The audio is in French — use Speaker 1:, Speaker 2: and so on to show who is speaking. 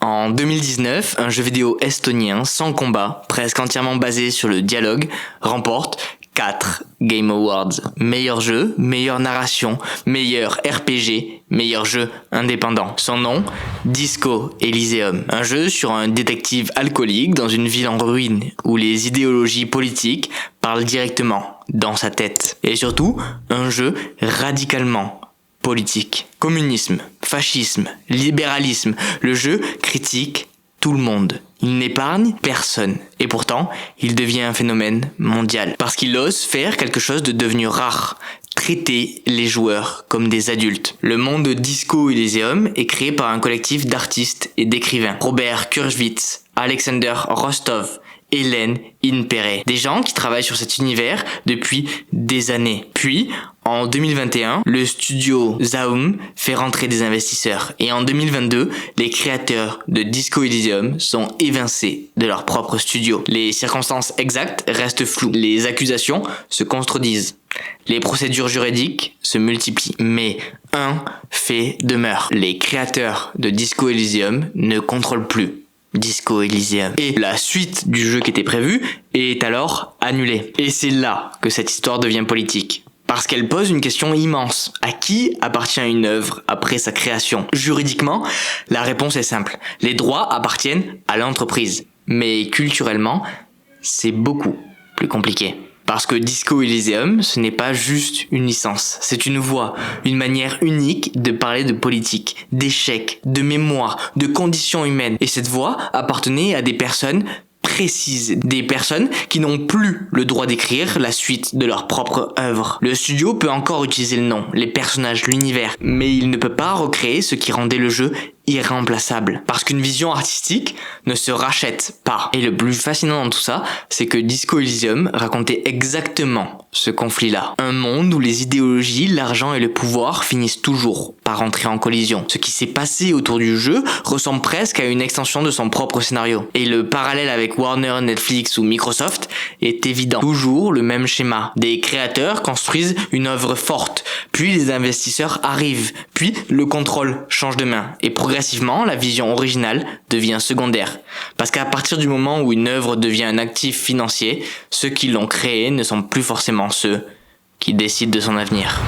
Speaker 1: En 2019, un jeu vidéo estonien sans combat, presque entièrement basé sur le dialogue, remporte 4 Game Awards. Meilleur jeu, meilleure narration, meilleur RPG, meilleur jeu indépendant. Son nom, Disco Elysium. Un jeu sur un détective alcoolique dans une ville en ruine où les idéologies politiques parlent directement dans sa tête. Et surtout, un jeu radicalement politique. Communisme, fascisme, libéralisme. Le jeu critique tout le monde. Il n'épargne personne. Et pourtant, il devient un phénomène mondial. Parce qu'il ose faire quelque chose de devenu rare. Traiter les joueurs comme des adultes. Le monde Disco Elysium est créé par un collectif d'artistes et d'écrivains. Robert Kurschwitz, Alexander Rostov, Hélène Inpere. Des gens qui travaillent sur cet univers depuis des années. Puis, en 2021, le studio Zaum fait rentrer des investisseurs. Et en 2022, les créateurs de Disco Elysium sont évincés de leur propre studio. Les circonstances exactes restent floues. Les accusations se contredisent. Les procédures juridiques se multiplient. Mais un fait demeure. Les créateurs de Disco Elysium ne contrôlent plus Disco Elysium. Et la suite du jeu qui était prévue est alors annulée. Et c'est là que cette histoire devient politique. Parce qu'elle pose une question immense. À qui appartient une œuvre après sa création? Juridiquement, la réponse est simple. Les droits appartiennent à l'entreprise. Mais culturellement, c'est beaucoup plus compliqué. Parce que Disco Elysium, ce n'est pas juste une licence. C'est une voix, une manière unique de parler de politique, d'échecs, de mémoire, de conditions humaines. Et cette voix appartenait à des personnes précises, des personnes qui n'ont plus le droit d'écrire la suite de leur propre œuvre. Le studio peut encore utiliser le nom, les personnages, l'univers, mais il ne peut pas recréer ce qui rendait le jeu irremplaçable. Parce qu'une vision artistique ne se rachète pas. Et le plus fascinant dans tout ça, c'est que Disco Elysium racontait exactement ce conflit-là. Un monde où les idéologies, l'argent et le pouvoir finissent toujours par entrer en collision. Ce qui s'est passé autour du jeu ressemble presque à une extension de son propre scénario. Et le parallèle avec Warner, Netflix ou Microsoft est évident. Toujours le même schéma. Des créateurs construisent une œuvre forte, puis les investisseurs arrivent, puis le contrôle change de main. Et progressivement, la vision originale devient secondaire. Parce qu'à partir du moment où une œuvre devient un actif financier, ceux qui l'ont créée ne sont plus forcément ceux qui décident de son avenir.